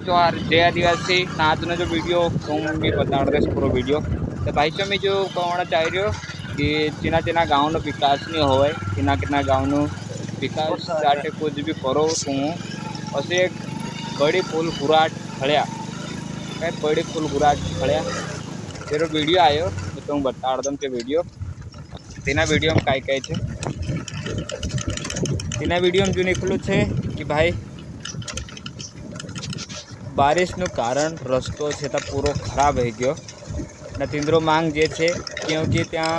तो यार जय आदिवासी आज जो वीडियो तुम भी बता रहे पूरा वीडियो तो भाई साहब मैं जो कहना चाह रही हो कि चिना चिना गाँव नो विकास नहीं होए किना किना गाँव नो विकास साटे कुछ भी करो तुम असे एक बड़ी फूल गुराट खड़िया कई बड़ी फूल गुराट खड़िया तेरो वीडियो आयो मैं तुम बता दम के वीडियो तेना वीडियो में कई कई है तेना वीडियो में जो निकलू है कि भाई बारिशનું કારણ રસ્તો છે તો પૂરો ખરાબ થઈ ગયો ને તીંદરો માંગ જે છે क्योंकि ત્યાં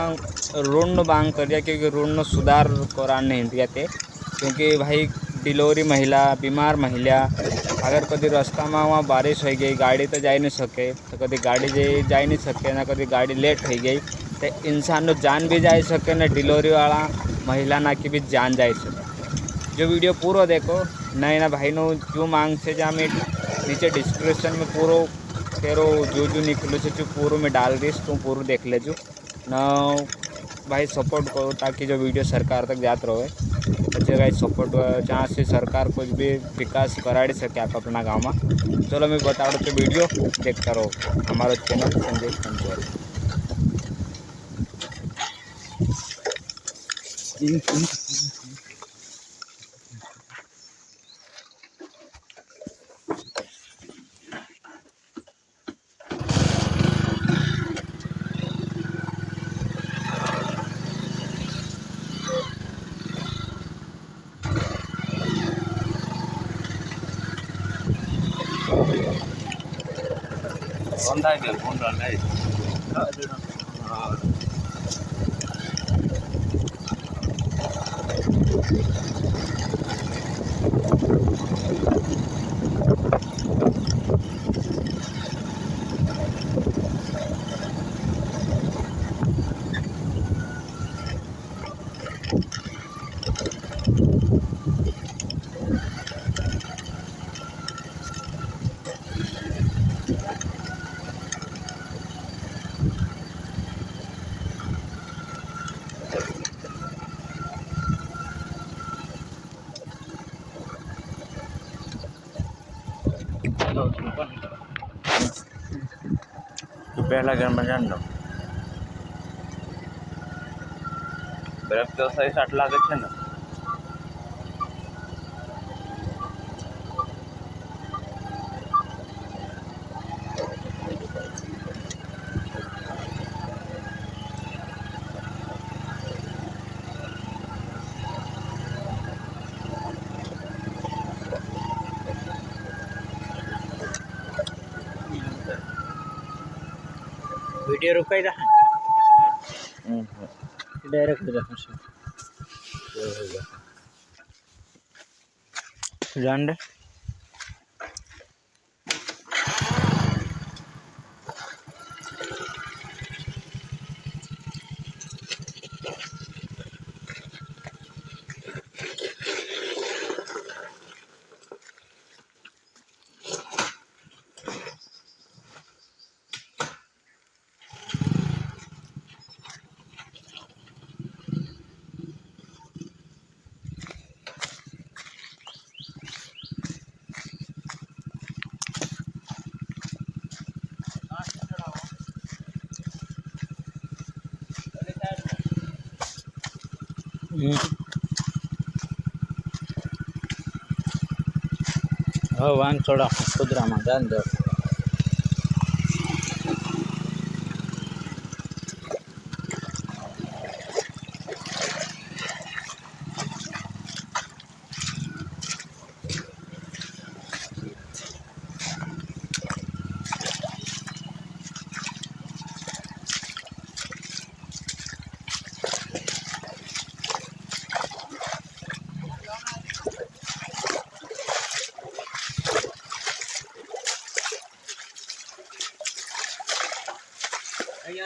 રોડનો માંગ કર્યા क्योंकि રોડનો સુધાર कराने इंडिया ते क्योंकि भाई डिलीवरी महिला बीमार महिला अगर कभी रास्ता में वहाँ बारिश हो गई गाड़ी तो जा नहीं सके तो कभी गाड़ी जा नहीं सके ना कभी गाड़ी लेट हो गई तो इंसान जान भी जा सके ना डिलीवरी वाला महिला ना की भी जान जा सके। जो वीडियो पूरा देखो ना एना भाई नो जो मांग से जहाँ मैं नीचे डिस्क्रिप्शन में पूरो तेरो जो निकलू से जो पूरो मैं डाल दीश तू पूरो देख लेजो न भाई सपोर्ट करो ताकि जो वीडियो सरकार तक जात रहे अच्छे भाई सपोर्ट जहाँ से सरकार कुछ भी विकास कराड़ी सके आप अपना गाँव में। चलो मैं बता तो वीडियो देखता रहो हमारा चैनल संजय कंचोल। पहला घर में जान बर्फ तो सही साट लागे छे ने वीडियो रुकाई रहा डायरेक्ट हो जाता है जान दे हाँ वान थोड़ा खुदरा में जान दो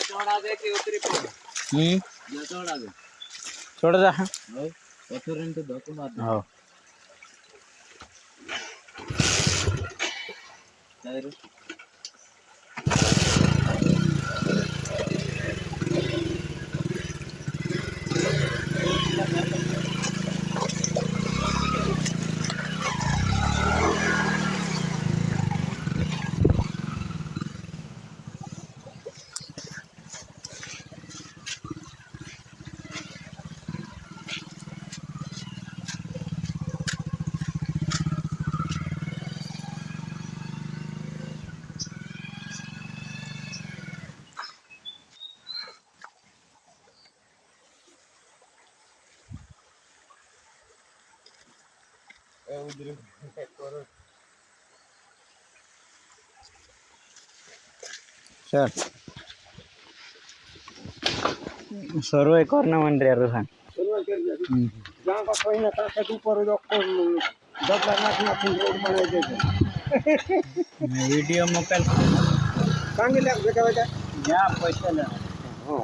छोड़ा दे कि उतरी छोड़ा दे छोड़ दे पत्थर तो धक्का मार हाँ टायर चल सर्व एक और ना मान रहे यार सांग जहाँ का कोई ना ताकत ऊपर जो दबला नाखना फिर रोड बनाए देते वीडियो मोकल कांगे ले बेटा बेटा या पैसा ले हाँ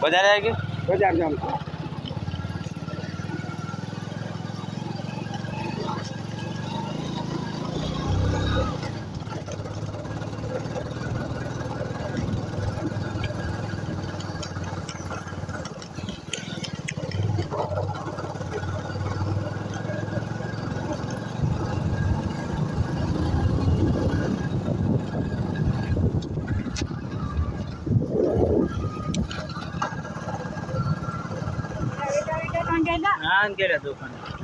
बाजार आएगी बाजार जाम को हाँ गेला दुकान